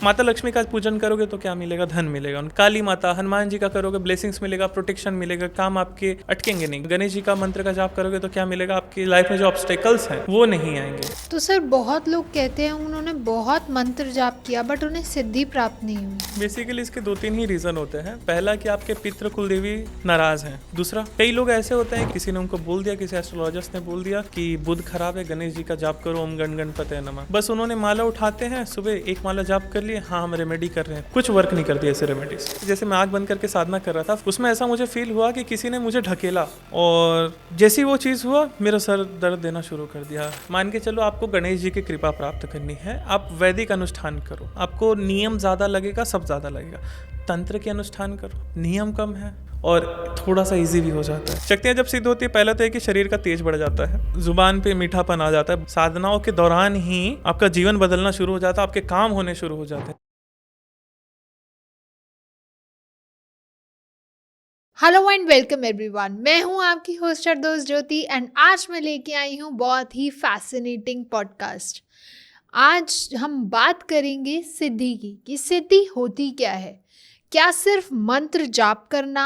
माता लक्ष्मी का पूजन करोगे तो क्या मिलेगा? धन मिलेगा। काली माता, हनुमान जी का करोगे, ब्लेसिंग्स मिलेगा, प्रोटेक्शन मिलेगा, काम आपके अटकेंगे नहीं। गणेश जी का मंत्र का जाप करोगे तो क्या मिलेगा? आपकी लाइफ में जो ऑब्स्टेकल्स हैं वो नहीं आएंगे। तो सर बहुत लोग कहते हैं उन्होंने बहुत मंत्र जाप किया बट उन्हें सिद्धि प्राप्त नहीं हुई। बेसिकली इसके 2-3 ही रीजन होते हैं। पहला कि आपके पितृ कुलदेवी नाराज हैं। दूसरा, कई लोग ऐसे होते हैं किसी ने उनको बोल दिया, किसी एस्ट्रोलॉजिस्ट ने बोल दिया कि बुध खराब है, गणेश जी का जाप करो, ओम गण गणपतये नमः। बस उन्होंने माला उठाते हैं, सुबह एक माला जाप कर लिए, हाँ हम रेमेडी कर रहे हैं, कुछ वर्क नहीं करती ऐसे रेमेडीज। जैसे मैं आँख बंद करके साधना कर रहा था, उसमें ऐसा मुझे फील हुआ कि किसी ने मुझे ढकेला और जैसी वो चीज़ हुआ मेरा सर दर्द देना शुरू कर दिया। मान के चलो आपको गणेश जी की कृपा प्राप्त करनी है, आप वैदिक अनुष्ठान करो, आपको नियम ज़्यादा लगेगा, सब ज़्यादा लगेगा। तंत्र के अनुष्ठान करो, नियम कम है और थोड़ा सा इजी भी हो जाता है। शक्तियाँ जब सिद्ध होती है, पहला तो है कि शरीर का तेज बढ़ जाता है, जुबान पे मीठापन आ जाता है, साधनाओं के दौरान ही आपका जीवन बदलना शुरू हो जाता है, आपके काम होने शुरू हो जाते हैं। हेलो एंड वेलकम एवरीवन, मैं हूं आपकी होस्ट दोस्त ज्योति एंड आज मैं लेके आई हूं बहुत ही फैसिनेटिंग पॉडकास्ट। आज हम बात करेंगे सिद्धि की कि सिद्धि होती क्या है। क्या सिर्फ मंत्र जाप करना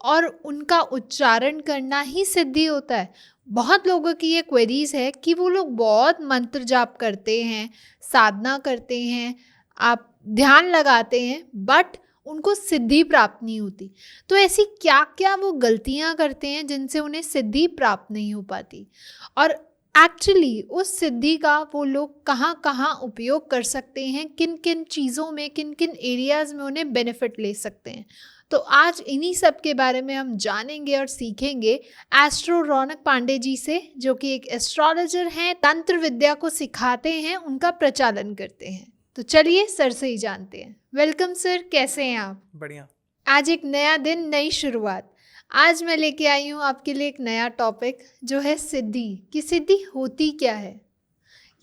और उनका उच्चारण करना ही सिद्धि होता है? बहुत लोगों की ये क्वेरीज है कि वो लोग बहुत मंत्र जाप करते हैं, साधना करते हैं, आप ध्यान लगाते हैं, बट उनको सिद्धि प्राप्त नहीं होती। तो ऐसी क्या क्या वो गलतियां करते हैं जिनसे उन्हें सिद्धि प्राप्त नहीं हो पाती, और एक्चुअली उस सिद्धि का वो लोग कहाँ कहाँ उपयोग कर सकते हैं, किन किन चीज़ों में, किन किन एरियाज़ में उन्हें बेनिफिट ले सकते हैं। तो आज इन्हीं सब के बारे में हम जानेंगे और सीखेंगे एस्ट्रो रौनक पांडे जी से, जो कि एक एस्ट्रोलॉजर हैं, तंत्र विद्या को सिखाते हैं, उनका प्रचालन करते हैं। तो चलिए सर से ही जानते हैं। वेलकम सर, कैसे हैं आप? बढ़िया। आज एक नया दिन, नई शुरुआत। आज मैं लेके आई हूँ आपके लिए एक नया टॉपिक जो है सिद्धि। कि सिद्धि होती क्या है?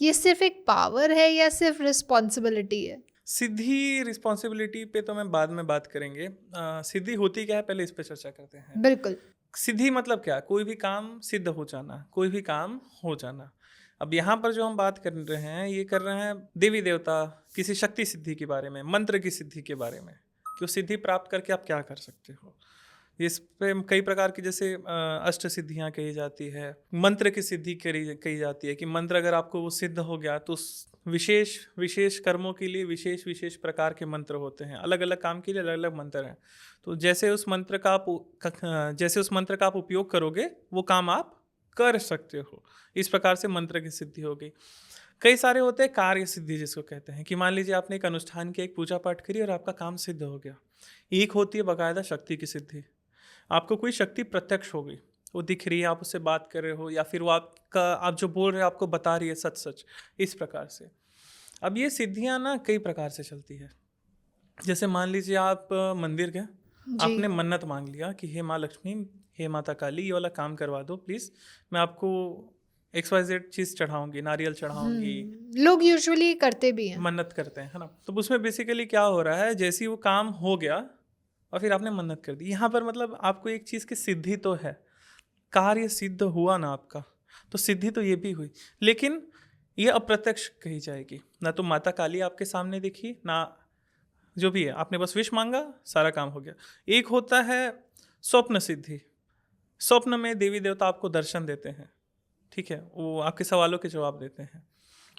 ये सिर्फ एक पावर है या सिर्फ रिस्पॉन्सिबिलिटी है? सिद्धि रिस्पॉन्सिबिलिटी पे तो मैं बाद में बात करेंगे। सिद्धि होती क्या है पहले इस पे चर्चा करते हैं। बिल्कुल। सिद्धि मतलब क्या? कोई भी काम सिद्ध हो जाना, कोई भी काम हो जाना। अब यहाँ पर जो हम बात कर रहे हैं, ये कर रहे हैं देवी देवता, किसी शक्ति सिद्धि के बारे में, मंत्र की सिद्धि के बारे में, कि उस सिद्धि प्राप्त करके आप क्या कर सकते हो। इस पे कई प्रकार की, जैसे अष्ट सिद्धियाँ कही जाती है, मंत्र की सिद्धि कही जाती है कि मंत्र अगर आपको वो सिद्ध हो गया तो विशेष विशेष कर्मों के लिए विशेष विशेष प्रकार के मंत्र होते हैं, अलग अलग काम के लिए अलग अलग मंत्र हैं। तो जैसे उस मंत्र का आप उपयोग करोगे वो काम आप कर सकते हो। इस प्रकार से मंत्र की सिद्धि हो गई। कई सारे होते हैं कार्य सिद्धि जिसको कहते हैं, कि मान लीजिए आपने एक अनुष्ठान किया, एक पूजा पाठ करी और आपका काम सिद्ध हो गया। एक होती है बाकायदा शक्ति की सिद्धि। आपको कोई शक्ति प्रत्यक्ष हो गई, वो दिख रही है, आप उससे बात कर रहे हो, या फिर वो आप जो बोल रहे हो आपको बता रही है सच सच, इस प्रकार से। अब ये सिद्धियाँ ना कई प्रकार से चलती है। जैसे मान लीजिए आप मंदिर गए, जी। आपने मन्नत मांग लिया कि हे माँ लक्ष्मी, हे माता काली, ये वाला काम करवा दो प्लीज़, मैं आपको XYZ चीज़ चढ़ाऊंगी, नारियल चढ़ाऊंगी। लोग यूजुअली करते भी हैं। मन्नत करते हैं, है ना। तो उसमें बेसिकली क्या हो रहा है, जैसे ही वो काम हो गया और फिर आपने मन्नत कर दी, यहाँ पर मतलब आपको एक चीज़ की सिद्धि तो है, कार्य सिद्ध हुआ ना आपका, तो सिद्धि तो ये भी हुई, लेकिन ये अप्रत्यक्ष कही जाएगी। ना तो माता काली आपके सामने दिखी, ना जो भी है, आपने बस विश मांगा, सारा काम हो गया। एक होता है स्वप्न सिद्धि। स्वप्न में देवी देवता आपको दर्शन देते हैं, ठीक है, वो आपके सवालों के जवाब देते हैं।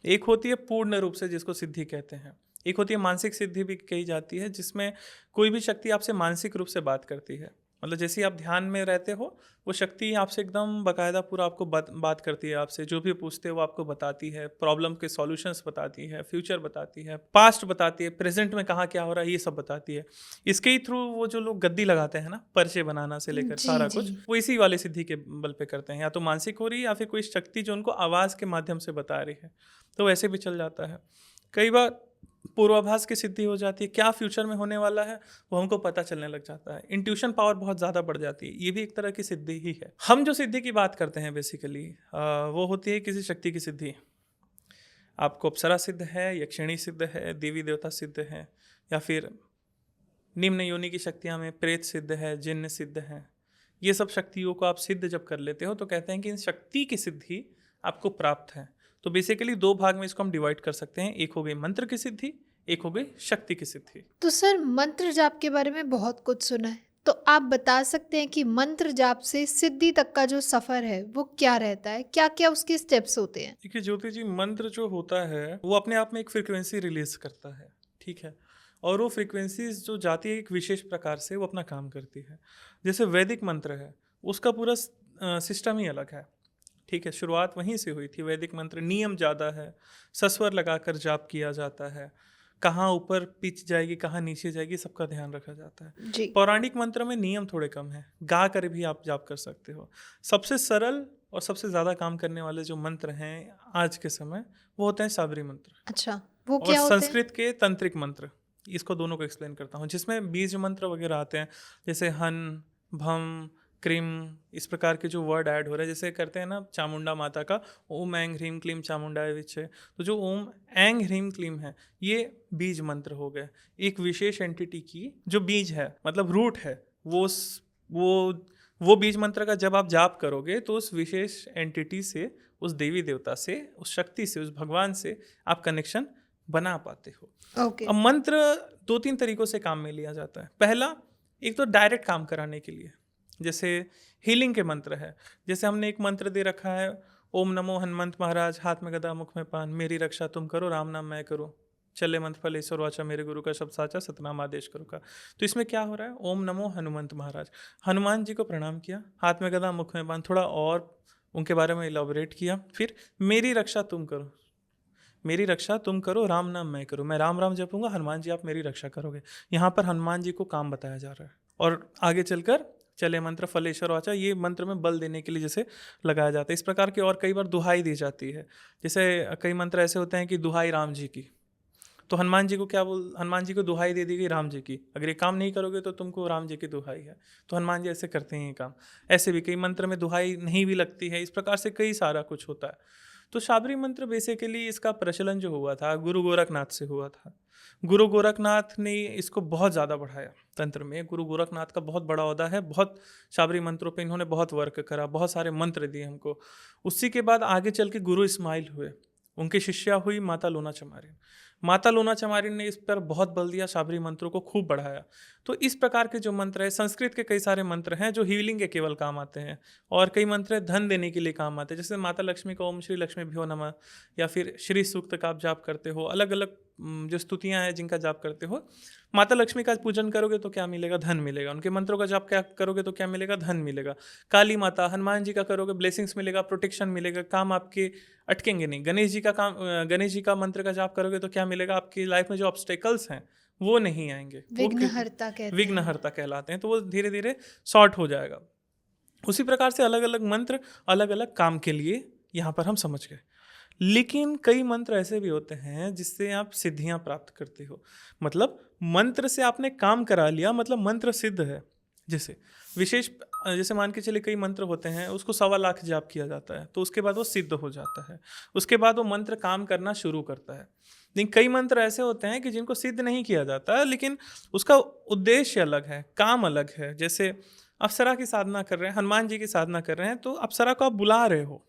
एक होती है पूर्ण रूप से, जिसको सिद्धि कहते हैं। एक होती है मानसिक सिद्धि भी कही जाती है, जिसमें कोई भी शक्ति आपसे मानसिक रूप से बात करती है। मतलब जैसे ही आप ध्यान में रहते हो, वो शक्ति आपसे एकदम बाकायदा पूरा आपको बात करती है, आपसे जो भी पूछते हो वो आपको बताती है, प्रॉब्लम के सॉल्यूशंस बताती है, फ्यूचर बताती है, पास्ट बताती है, प्रेजेंट में कहाँ क्या हो रहा है, ये सब बताती है। इसके ही थ्रू वो जो लोग गद्दी लगाते हैं ना, पर्चे बनाना से लेकर जी सारा जी। कुछ, वो इसी वाले सिद्धि के बल पे करते हैं। या तो मानसिक हो रही है, या फिर कोई शक्ति जो उनको आवाज़ के माध्यम से बता रही है, तो वैसे भी चल जाता है। कई बार पूर्वाभास की सिद्धि हो जाती है, क्या फ्यूचर में होने वाला है वो हमको पता चलने लग जाता है। इंट्यूशन पावर बहुत ज़्यादा बढ़ जाती है, ये भी एक तरह की सिद्धि ही है। हम जो सिद्धि की बात करते हैं बेसिकली वो होती है किसी शक्ति की सिद्धि। आपको अप्सरा सिद्ध है, यक्षिणी सिद्ध है, देवी देवता सिद्ध है, या फिर निम्न योनि की शक्तियाँ में प्रेत सिद्ध है, जिन्न सिद्ध है। ये सब शक्तियों को आप सिद्ध जब कर लेते हो तो कहते हैं कि इन शक्ति की सिद्धि आपको प्राप्त है। तो बेसिकली दो भाग में इसको हम डिवाइड कर सकते हैं। एक हो गई मंत्र की सिद्धि, एक हो गई शक्ति की सिद्धि। तो सर मंत्र जाप के बारे में बहुत कुछ सुना है, तो आप बता सकते हैं कि मंत्र जाप से सिद्धि तक का जो सफर है वो क्या रहता है, क्या क्या उसके स्टेप्स होते हैं? देखिए ज्योति जी, मंत्र जो होता है वो अपने आप में एक फ्रिक्वेंसी रिलीज करता है, ठीक है, और वो फ्रिक्वेंसीज जो जाती है एक विशेष प्रकार से वो अपना काम करती है। जैसे वैदिक मंत्र है, उसका पूरा सिस्टम ही अलग है, ठीक है, शुरुआत वहीं से हुई थी। वैदिक मंत्र नियम ज़्यादा है, सस्वर लगाकर जाप किया जाता है, कहाँ ऊपर पिच जाएगी कहाँ नीचे जाएगी सबका ध्यान रखा जाता है। जी। पौराणिक मंत्र में नियम थोड़े कम है, गा कर भी आप जाप कर सकते हो। सबसे सरल और सबसे ज़्यादा काम करने वाले जो मंत्र हैं आज के समय वो होते हैं शाबरी मंत्र अच्छा, वो और क्या होते हैं? संस्कृत के तंत्रिक मंत्र। इसको दोनों को एक्सप्लेन करता हूँ, जिसमें बीज मंत्र वगैरह आते हैं, जैसे हन, भम, क्रीम, इस प्रकार के जो वर्ड ऐड हो रहे हैं। जैसे करते हैं ना चामुंडा माता का ओम ऐंग ह्रीम क्लीम चामुंडाय विचे, तो जो ओम ऐंग ह्रीम क्लीम है ये बीज मंत्र हो गए, एक विशेष एंटिटी की जो बीज है मतलब रूट है, वो बीज मंत्र का जब आप जाप करोगे तो उस विशेष एंटिटी से, उस देवी देवता से, उस शक्ति से, उस भगवान से आप कनेक्शन बना पाते हो। ओके। अब मंत्र 2-3 तरीकों से काम में लिया जाता है। पहला, एक तो डायरेक्ट काम कराने के लिए, जैसे हीलिंग के मंत्र है। जैसे हमने एक मंत्र दे रखा है, ओम नमो हनुमंत महाराज, हाथ में गदा मुख में पान, मेरी रक्षा तुम करो, राम नाम मैं करूँ, चले मंत्र फलेश्वर वाचा, मेरे गुरु का शब्द साचा, सतनाम आदेश करो का। तो इसमें क्या हो रहा है, ओम नमो हनुमंत महाराज, हनुमान जी को प्रणाम किया, हाथ में गदा मुख में पान, थोड़ा और उनके बारे में इलाबोरेट किया। फिर मेरी रक्षा तुम करो, मेरी रक्षा तुम करो, राम नाम मैं करूँ, मैं राम राम जपूंगा, हनुमान जी आप मेरी रक्षा करोगे। यहाँ पर हनुमान जी को काम बताया जा रहा है। और आगे चलकर चले मंत्र फलेश्वर वाचा, ये मंत्र में बल देने के लिए जैसे लगाया जाता है। इस प्रकार की और कई बार दुहाई दी जाती है। जैसे कई मंत्र ऐसे होते हैं कि दुहाई राम जी की, तो हनुमान जी को हनुमान जी को दुहाई दे दी गई राम जी की, अगर ये काम नहीं करोगे तो तुमको राम जी की दुहाई है, तो हनुमान जी ऐसे करते हैं ये काम। ऐसे भी कई मंत्र में दुहाई नहीं भी लगती है, इस प्रकार से कई सारा कुछ होता है। तो शाबरी मंत्र बेसिकली इसका प्रचलन जो हुआ था गुरु गोरखनाथ से हुआ था। गुरु गोरखनाथ ने इसको बहुत ज़्यादा बढ़ाया तंत्र में। गुरु गोरखनाथ का बहुत बड़ा ओहदा है, बहुत शाबरी मंत्रों पे इन्होंने बहुत वर्क करा, बहुत सारे मंत्र दिए हमको। उसी के बाद आगे चल के गुरु इस्माइल हुए, उनकी शिष्या हुई माता लोना चमारिन। माता लोना चमारिन ने इस पर बहुत बल दिया, शाबरी मंत्रों को खूब बढ़ाया। तो इस प्रकार के जो मंत्र है, संस्कृत के कई सारे मंत्र हैं जो हीलिंग के केवल काम आते हैं, और कई मंत्र धन देने के लिए काम आते हैं। जैसे माता लक्ष्मी का ओम श्री लक्ष्मी भ्यो नमः, या फिर श्री सूक्त का आप जाप करते हो, अलग अलग जो स्तुतियाँ हैं जिनका जाप करते हो। माता लक्ष्मी का पूजन करोगे तो क्या मिलेगा, धन मिलेगा। उनके मंत्रों का जाप क्या करोगे तो क्या मिलेगा, धन मिलेगा। काली माता हनुमान जी का करोगे ब्लेसिंग्स मिलेगा, प्रोटेक्शन मिलेगा, काम आपके अटकेंगे नहीं। गणेश जी का मंत्र का जाप करोगे तो क्या मिलेगा, आपकी लाइफ में जो ऑब्स्टेकल्स हैं वो नहीं आएंगे, विघ्नहर्ता कहते हैं। विघ्नहर्ता कहलाते हैं, तो वो धीरे धीरे शॉर्ट हो जाएगा। उसी प्रकार से अलग अलग मंत्र अलग अलग काम के लिए यहाँ पर हम समझ गए। लेकिन कई मंत्र ऐसे भी होते हैं जिससे आप सिद्धियां प्राप्त करते हो, मतलब मंत्र से आपने काम करा लिया, मतलब मंत्र सिद्ध है। जैसे विशेष, जैसे मान के चले कई मंत्र होते हैं उसको 1.25 लाख जाप किया जाता है, तो उसके बाद वो सिद्ध हो जाता है, उसके बाद वो मंत्र काम करना शुरू करता है। लेकिन कई मंत्र ऐसे होते हैं कि जिनको सिद्ध नहीं किया जाता, लेकिन उसका उद्देश्य अलग है, काम अलग है। जैसे अप्सरा की साधना कर रहे हैं, हनुमान जी की साधना कर रहे हैं, तो अप्सरा को आप बुला रहे हो,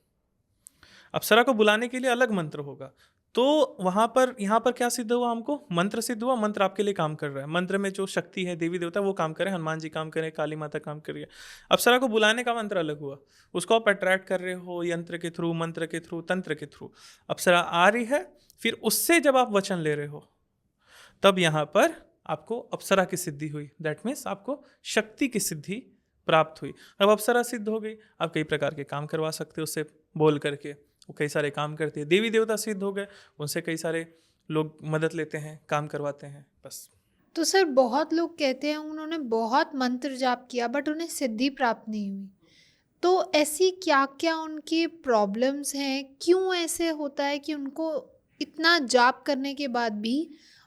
अप्सरा को बुलाने के लिए अलग मंत्र होगा। तो वहाँ पर यहाँ पर क्या सिद्ध हुआ, हमको मंत्र सिद्ध हुआ, मंत्र आपके लिए काम कर रहा है। मंत्र में जो शक्ति है, देवी देवता वो काम करे, हनुमान जी काम करें, काली माता काम कर रही है। अप्सरा को बुलाने का मंत्र अलग हुआ, उसको आप अट्रैक्ट कर रहे हो यंत्र के थ्रू, मंत्र के थ्रू, तंत्र के थ्रू। अप्सरा आ रही है, फिर उससे जब आप वचन ले रहे हो तब यहाँ पर आपको अप्सरा की सिद्धि हुई, दैट मीन्स आपको शक्ति की सिद्धि प्राप्त हुई। अब अप्सरा सिद्ध हो गई, आप कई प्रकार के काम करवा सकते हो उससे बोल करके, वो कई सारे काम करते हैं। देवी देवता सिद्ध हो गए, उनसे कई सारे लोग मदद लेते हैं, काम करवाते हैं, बस। तो सर बहुत लोग कहते हैं उन्होंने बहुत मंत्र जाप किया बट उन्हें सिद्धि प्राप्त नहीं हुई, तो ऐसी क्या क्या उनकी प्रॉब्लम्स हैं, क्यों ऐसे होता है कि उनको इतना जाप करने के बाद भी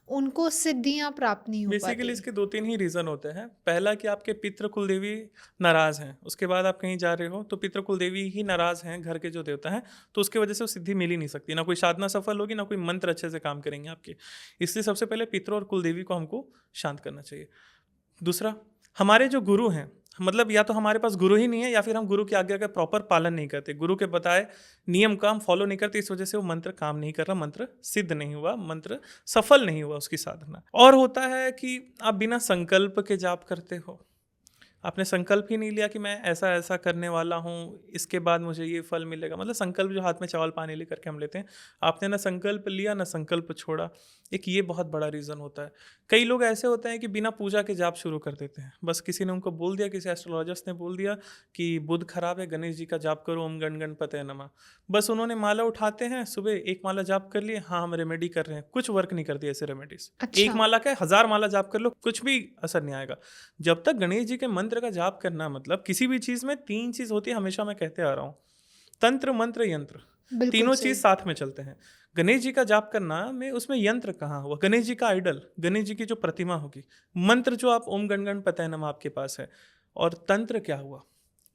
उनको सिद्धियां प्राप्त नहीं हो बेसिकली पाती? इसके 2-3 ही रीज़न होते हैं। पहला कि आपके पितृ कुल देवी नाराज़ हैं, उसके बाद आप कहीं जा रहे हो तो पितृ कुल देवी ही नाराज़ हैं, घर के जो देवता हैं, तो उसकी वजह से वो सिद्धि मिल ही नहीं सकती, ना कोई साधना सफल होगी, ना कोई मंत्र अच्छे से काम करेंगे आपके। इसलिए सबसे पहले पितृ और कुल देवी को हमको शांत करना चाहिए। दूसरा, हमारे जो गुरु हैं, मतलब या तो हमारे पास गुरु ही नहीं है, या फिर हम गुरु की आज्ञा का प्रॉपर पालन नहीं करते, गुरु के बताए नियम का हम फॉलो नहीं करते, इस वजह से वो मंत्र काम नहीं कर रहा, मंत्र सिद्ध नहीं हुआ, मंत्र सफल नहीं हुआ उसकी साधना। और होता है कि आप बिना संकल्प के जाप करते हो, आपने संकल्प ही नहीं लिया कि मैं ऐसा ऐसा करने वाला हूँ, इसके बाद मुझे ये फल मिलेगा। मतलब संकल्प जो हाथ में चावल पानी लेकर के हम लेते हैं, आपने ना संकल्प लिया ना संकल्प छोड़ा, एक ये बहुत बड़ा रीज़न होता है। कई लोग ऐसे होते हैं कि बिना पूजा के जाप शुरू कर देते हैं, बस किसी ने उनको बोल दिया, किसी एस्ट्रोलॉजिस्ट ने बोल दिया कि बुध खराब है, गणेश जी का जाप करो, ओम गण गणपतये नमः। बस उन्होंने माला उठाते हैं, सुबह एक माला जाप कर लिए, हाँ हम रेमेडी कर रहे हैं, कुछ वर्क नहीं करती ऐसे रेमेडीज। अच्छा। एक माला का 1000 माला जाप कर लो, कुछ भी असर नहीं आएगा। जब तक गणेश जी के मंत्र का जाप करना, मतलब किसी भी चीज़ में 3 चीज़ होती है, हमेशा मैं कहते आ रहा हूँ, तंत्र मंत्र यंत्र, तीनों चीज़ साथ में चलते हैं। गणेश जी का जाप करना में उसमें यंत्र कहाँ हुआ, गणेश जी का आइडल, गणेश जी की जो प्रतिमा होगी, मंत्र जो आप ओम गण गणपतये नमः आपके पास है, और तंत्र क्या हुआ,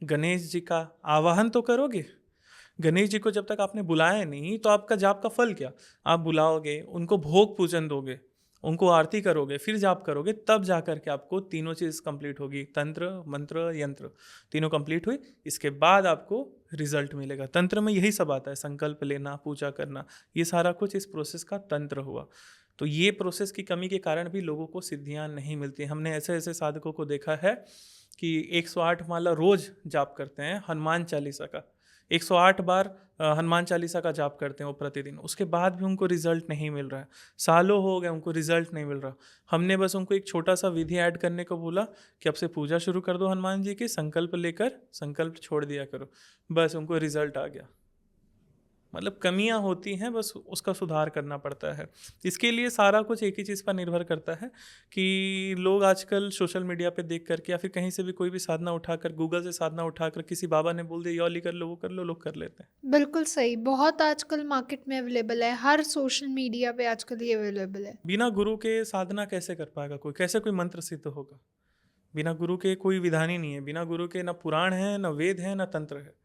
गणेश जी का आवाहन तो करोगे। गणेश जी को जब तक आपने बुलाया नहीं तो आपका जाप का फल क्या, आप बुलाओगे, उनको भोग पूजन दोगे, उनको आरती करोगे, फिर जाप करोगे, तब जा कर के आपको तीनों चीज़ कंप्लीट होगी, तंत्र मंत्र यंत्र तीनों कंप्लीट हुई, इसके बाद आपको रिजल्ट मिलेगा। तंत्र में यही सब आता है, संकल्प लेना, पूजा करना, ये सारा कुछ इस प्रोसेस का तंत्र हुआ। तो ये प्रोसेस की कमी के कारण भी लोगों को सिद्धियां नहीं मिलती। हमने ऐसे ऐसे साधकों को देखा है कि 108 माला रोज जाप करते हैं हनुमान चालीसा का, 108 बार हनुमान चालीसा का जाप करते हैं वो प्रतिदिन, उसके बाद भी उनको रिजल्ट नहीं मिल रहा है, सालों हो गए उनको रिजल्ट नहीं मिल रहा। हमने बस उनको एक छोटा सा विधि ऐड करने को बोला कि अब से पूजा शुरू कर दो हनुमान जी की, संकल्प लेकर संकल्प छोड़ दिया करो, बस उनको रिजल्ट आ गया। मतलब कमियां होती हैं, बस उसका सुधार करना पड़ता है। इसके लिए सारा कुछ एक ही चीज़ पर निर्भर करता है कि लोग आजकल सोशल मीडिया पे देख करके या फिर कहीं से भी कोई भी साधना उठाकर, गूगल से साधना उठाकर, किसी बाबा ने बोल दिया यौली कर लो, वो कर लो, लोग कर लेते हैं। बिल्कुल सही, बहुत आजकल मार्केट में अवेलेबल है, हर सोशल मीडिया पे आजकल ये अवेलेबल है। बिना गुरु के साधना कैसे कर पाएगा कोई, कैसे कोई मंत्र सिद्ध होगा? बिना गुरु के कोई विधान ही नहीं है, बिना गुरु के ना पुराण है, ना वेद है, ना तंत्र है।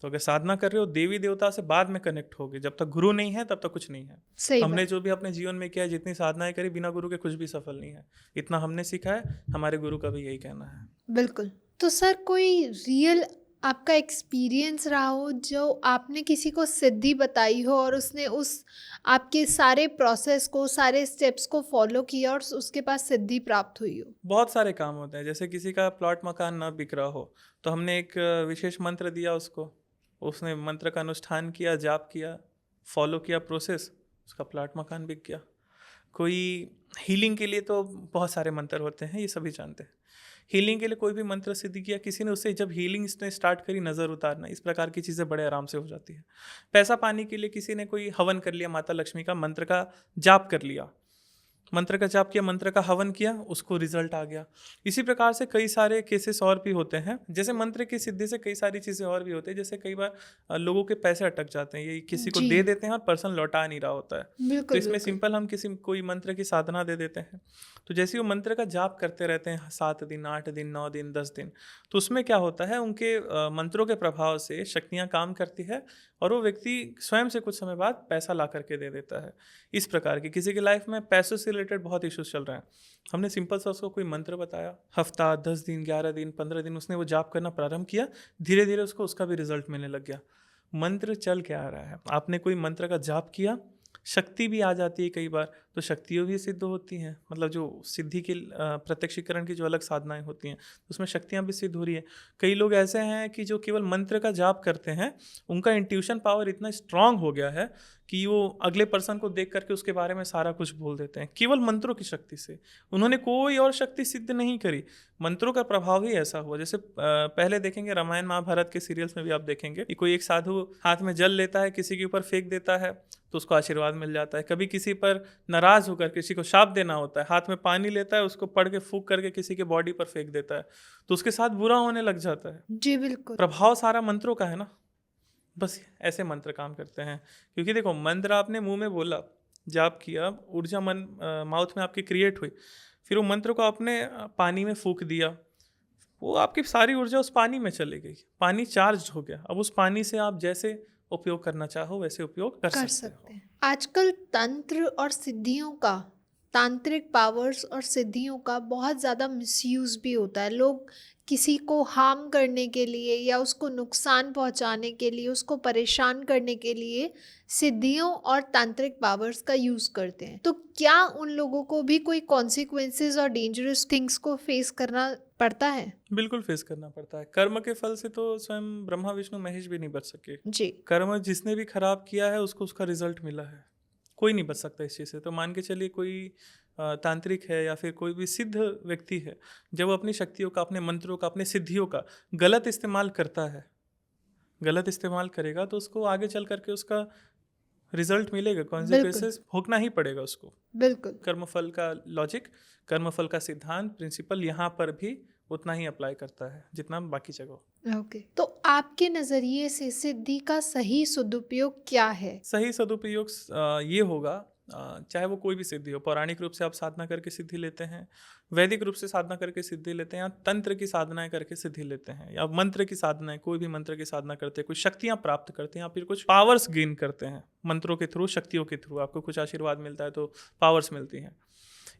तो अगर साधना कर रहे हो, देवी देवता से बाद में कनेक्ट होगे, जब तक गुरु नहीं है तब तक कुछ नहीं है। सही हमने बात। जो भी अपने जीवन में किया है, जितनी साधनाएं करी, बिना गुरु के कुछ भी सफल नहीं है, इतना हमने सीखा है, हमारे गुरु का भी यही कहना है। बिल्कुल। तो सर कोई रियल आपका एक्सपीरियंस रहा हो जो आपने किसी को सिद्धि बताई हो और उसने उस आपके सारे प्रोसेस को, सारे स्टेप्स को फॉलो किया और उसके पास सिद्धि प्राप्त हुई हो? बहुत सारे काम होते हैं, जैसे किसी का प्लॉट मकान ना बिक रहा हो तो हमने एक विशेष मंत्र दिया उसको, उसने मंत्र का अनुष्ठान किया, जाप किया, फॉलो किया प्रोसेस, उसका प्लॉट मकान बिक गया। कोई हीलिंग के लिए तो बहुत सारे मंत्र होते हैं, ये सभी जानते हैं। हीलिंग के लिए कोई भी मंत्र सिद्ध किया किसी ने, उससे जब हीलिंग इसने स्टार्ट करी, नज़र उतारना, इस प्रकार की चीज़ें बड़े आराम से हो जाती है। पैसा पाने के लिए किसी ने कोई हवन कर लिया, माता लक्ष्मी का मंत्र का जाप कर लिया, मंत्र का जाप किया, मंत्र का हवन किया, उसको रिजल्ट आ गया। इसी प्रकार से कई सारे केसेस और भी होते हैं। जैसे मंत्र की सिद्धि से कई सारी चीज़ें और भी होती है, जैसे कई बार लोगों के पैसे अटक जाते हैं, ये किसी को दे देते हैं और पर्सन लौटा नहीं रहा होता है, तो इसमें सिंपल हम किसी कोई मंत्र की साधना दे देते हैं। तो जैसे वो मंत्र का जाप करते रहते हैं 7 दिन, 8 दिन, 9 दिन, 10 दिन, तो उसमें क्या होता है, उनके मंत्रों के प्रभाव से शक्तियाँ काम करती है और वो व्यक्ति स्वयं से कुछ समय बाद पैसा ला करके दे देता है। इस प्रकार की किसी की लाइफ में पैसों से रिलेटेड बहुत इश्यूज चल रहे हैं, हमने सिंपल सा उसको कोई मंत्र बताया, हफ्ता, 10 दिन, 11 दिन, 15 दिन उसने वो जाप करना प्रारंभ किया, धीरे धीरे उसको उसका भी रिजल्ट मिलने लग गया। मंत्र चल क्या आ रहा है, आपने कोई मंत्र का जाप किया, शक्ति भी आ जाती है कई बार, तो शक्तियाँ भी सिद्ध होती हैं। मतलब जो सिद्धि के प्रत्यक्षीकरण की जो अलग साधनाएं होती हैं, उसमें शक्तियाँ भी सिद्ध हो रही है। कई लोग ऐसे हैं कि जो केवल मंत्र का जाप करते हैं, उनका इंट्यूशन पावर इतना स्ट्रांग हो गया है कि वो अगले पर्सन को देख करके उसके बारे में सारा कुछ बोल देते हैं, केवल मंत्रों की शक्ति से। उन्होंने कोई और शक्ति सिद्ध नहीं करी, मंत्रों का प्रभाव ही ऐसा हुआ। जैसे पहले देखेंगे रामायण महाभारत के सीरियल्स में भी आप देखेंगे कि कोई एक साधु हाथ में जल लेता है, किसी के ऊपर फेंक देता है तो उसको आशीर्वाद मिल जाता है। कभी किसी पर नाराज होकर किसी को शाप देना होता है, हाथ में पानी लेता है, उसको पढ़ के फूंक करके किसी के बॉडी पर फेंक देता है, तो उसके साथ बुरा होने लग जाता है। जी बिल्कुल। प्रभाव सारा मंत्रों का है ना, बस ऐसे मंत्र काम करते हैं। क्योंकि देखो, मंत्र आपने मुंह में बोला, जाप किया, ऊर्जा मन माउथ में आपकी क्रिएट हुई, फिर वो मंत्र को आपने पानी में फूंक दिया, वो आपकी सारी ऊर्जा उस पानी में चली गई, पानी चार्ज हो गया। अब उस पानी से आप जैसे उपयोग करना चाहो वैसे उपयोग कर सकते हो। हैं। आजकल तंत्र और सिद्धियों का तांत्रिक पावर्स और सिद्धियों का बहुत ज़्यादा मिसयूज़ भी होता है। लोग किसी को हार्म करने के लिए या उसको नुकसान पहुंचाने के लिए, उसको परेशान करने के लिए सिद्धियों और तांत्रिक पावर्स का यूज़ करते हैं। तो क्या उन लोगों को भी कोई कॉन्सिक्वेंसेस और डेंजरस थिंग्स को फेस करना पड़ता है? बिल्कुल फेस करना पड़ता है। कर्म के फल से तो स्वयं ब्रह्मा विष्णु महेश भी नहीं बच सके। जी। कर्म जिसने भी खराब किया है उसको उसका रिजल्ट मिला है, कोई नहीं बच सकता इस चीज़ से। तो मान के चलिए कोई तांत्रिक है या फिर कोई भी सिद्ध व्यक्ति है, जब वो अपनी शक्तियों का, अपने मंत्रों का, अपने सिद्धियों का गलत इस्तेमाल करता है, गलत इस्तेमाल करेगा तो उसको आगे चल करके उसका रिजल्ट मिलेगा, कॉन्सिक्वेंसेस भोगना ही पड़ेगा उसको। बिल्कुल। कर्मफल का लॉजिक, कर्मफल का सिद्धांत, प्रिंसिपल यहाँ पर भी उतना ही अप्लाई करता है जितना बाकी जगह। ओके, तो आपके नज़रिए से सिद्धि का सही सदुपयोग क्या है? सही सदुपयोग ये होगा, चाहे वो कोई भी सिद्धि हो, पौराणिक रूप से आप साधना करके सिद्धि लेते हैं, वैदिक रूप से साधना करके सिद्धि लेते हैं, या तंत्र की साधनाएं करके सिद्धि लेते हैं, या मंत्र की साधनाएं, कोई भी मंत्र की साधना करते हैं, कुछ शक्तियां प्राप्त करते हैं, या फिर कुछ पावर्स गेन करते हैं मंत्रों के थ्रू, शक्तियों के थ्रू आपको कुछ आशीर्वाद मिलता है तो पावर्स मिलती हैं।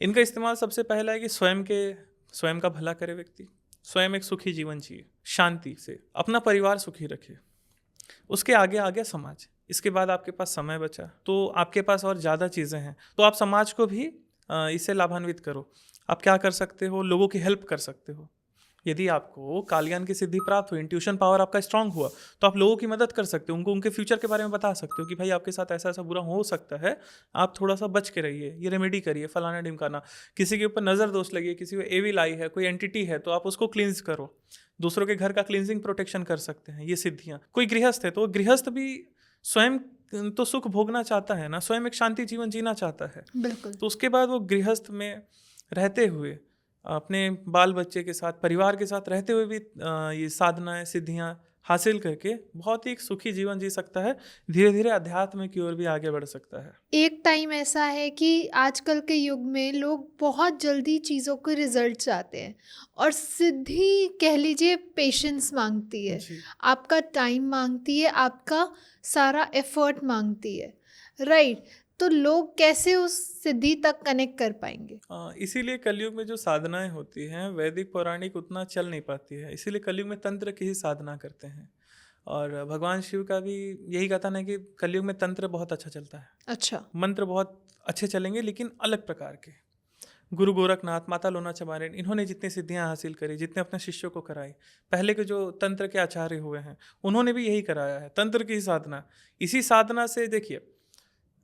इनका इस्तेमाल सबसे पहला है कि स्वयं का भला करे व्यक्ति, स्वयं एक सुखी जीवन जिए, शांति से अपना परिवार सुखी रखे, उसके आगे आ गया समाज। इसके बाद आपके पास समय बचा तो आपके पास और ज़्यादा चीज़ें हैं, तो आप समाज को भी इससे लाभान्वित करो। आप क्या कर सकते हो, लोगों की हेल्प कर सकते हो। यदि आपको कालज्ञान की सिद्धि प्राप्त हुई, इंट्यूशन पावर आपका स्ट्रांग हुआ, तो आप लोगों की मदद कर सकते हो, उनको उनके फ्यूचर के बारे में बता सकते हो कि भाई आपके साथ ऐसा ऐसा बुरा हो सकता है, आप थोड़ा सा बच के रहिए, ये रेमेडी करिए, फलाना ढिमकाना। किसी के ऊपर नज़र दोष लगी है, किसी को एविल आई है, कोई एंटिटी है, तो आप उसको क्लींस करो। दूसरों के घर का क्लींजिंग प्रोटेक्शन कर सकते हैं, ये सिद्धियाँ। कोई गृहस्थ है तो गृहस्थ भी स्वयं तो सुख भोगना चाहता है ना, स्वयं एक शांति जीवन जीना चाहता है। बिल्कुल। तो उसके बाद वो गृहस्थ में रहते हुए अपने बाल बच्चे के साथ, परिवार के साथ रहते हुए भी ये साधनाएं, सिद्धियां हासिल करके बहुत ही एक सुखी जीवन जी सकता है, धीरे धीरे अध्यात्म की ओर भी आगे बढ़ सकता है। एक टाइम ऐसा है कि आजकल के युग में लोग बहुत जल्दी चीज़ों के रिजल्ट चाहते हैं, और सिद्धि कह लीजिए पेशेंस मांगती है, जी। आपका टाइम मांगती है, आपका सारा एफर्ट मांगती है, राइट? तो लोग कैसे उस सिद्धि तक कनेक्ट कर पाएंगे? इसीलिए कलयुग में जो साधनाएं होती हैं वैदिक पौराणिक उतना चल नहीं पाती है, इसीलिए कलयुग में तंत्र की ही साधना करते हैं। और भगवान शिव का भी यही कथन है कि कलयुग में तंत्र बहुत अच्छा चलता है, अच्छा। मंत्र बहुत अच्छे चलेंगे, लेकिन अलग प्रकार के। गुरु गोरखनाथ, माता लोना चमारिन, इन्होंने जितनी सिद्धियां हासिल करी, जितने अपने शिष्यों को कराई, पहले के जो तंत्र के आचार्य हुए हैं उन्होंने भी यही कराया है, तंत्र की साधना। इसी साधना से देखिए,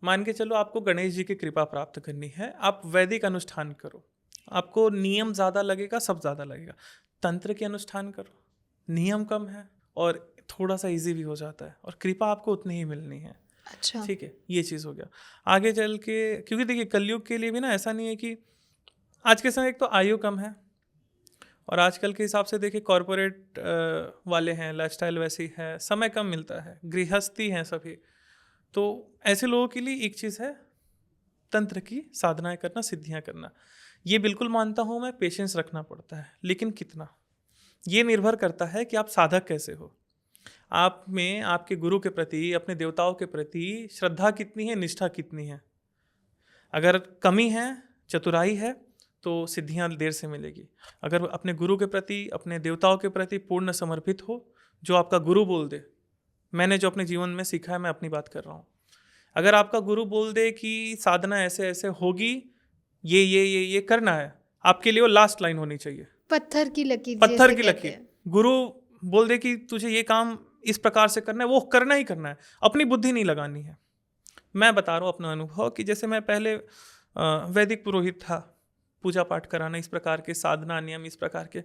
मान के चलो आपको गणेश जी की कृपा प्राप्त करनी है, आप वैदिक अनुष्ठान करो, आपको नियम ज़्यादा लगेगा, सब ज़्यादा लगेगा। तंत्र के अनुष्ठान करो, नियम कम है और थोड़ा सा इजी भी हो जाता है, और कृपा आपको उतनी ही मिलनी है। अच्छा। ठीक है, ये चीज़ हो गया। आगे चल के, क्योंकि देखिए कलयुग के लिए भी ना ऐसा नहीं है कि आज के समय एक तो आयु कम है, और आजकल के हिसाब से देखिए कॉरपोरेट वाले हैं, लाइफस्टाइल वैसी है, समय कम मिलता है, गृहस्थी हैं सभी। तो ऐसे लोगों के लिए एक चीज़ है तंत्र की साधनाएं करना, सिद्धियां करना। ये बिल्कुल मानता हूँ मैं, पेशेंस रखना पड़ता है, लेकिन कितना, ये निर्भर करता है कि आप साधक कैसे हो, आप में आपके गुरु के प्रति, अपने देवताओं के प्रति श्रद्धा कितनी है, निष्ठा कितनी है। अगर कमी है, चतुराई है, तो सिद्धियां देर से मिलेगी। अगर अपने गुरु के प्रति, अपने देवताओं के प्रति पूर्ण समर्पित हो, जो आपका गुरु बोल दे, मैंने जो अपने जीवन में सीखा है मैं अपनी बात कर रहा हूँ, अगर आपका गुरु बोल दे कि साधना ऐसे ऐसे होगी, ये करना है, आपके लिए वो लास्ट लाइन होनी चाहिए, पत्थर की लकीर, पत्थर जैसे की कहते लकीर। हैं। गुरु बोल दे कि तुझे ये काम इस प्रकार से करना है, वो करना ही करना है, अपनी बुद्धि नहीं लगानी है। मैं बता रहा हूँ अपना अनुभव कि जैसे मैं पहले वैदिक पुरोहित था, पूजा पाठ कराना, इस प्रकार के साधना नियम इस प्रकार के,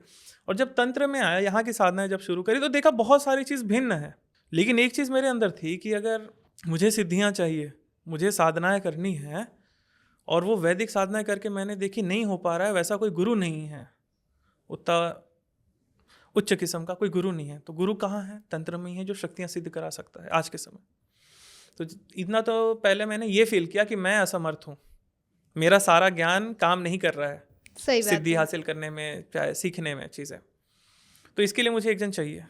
और जब तंत्र में आया, यहाँ की साधनाएं जब शुरू करी, तो देखा बहुत सारी चीज़ भिन्न है। लेकिन एक चीज़ मेरे अंदर थी कि अगर मुझे सिद्धियाँ चाहिए, मुझे साधनाएं करनी है, और वो वैदिक साधनाएं करके मैंने देखी नहीं हो पा रहा है, वैसा कोई गुरु नहीं है, उतना उच्च किस्म का कोई गुरु नहीं है, तो गुरु कहाँ है? तंत्र में ही है, जो शक्तियाँ सिद्ध करा सकता है आज के समय। तो इतना तो पहले मैंने ये फील किया कि मैं असमर्थ हूँ, मेरा सारा ज्ञान काम नहीं कर रहा है सही बात सिद्धि है। हासिल करने में, चाहे सीखने में चीज़ें। तो इसके लिए मुझे एक जन चाहिए,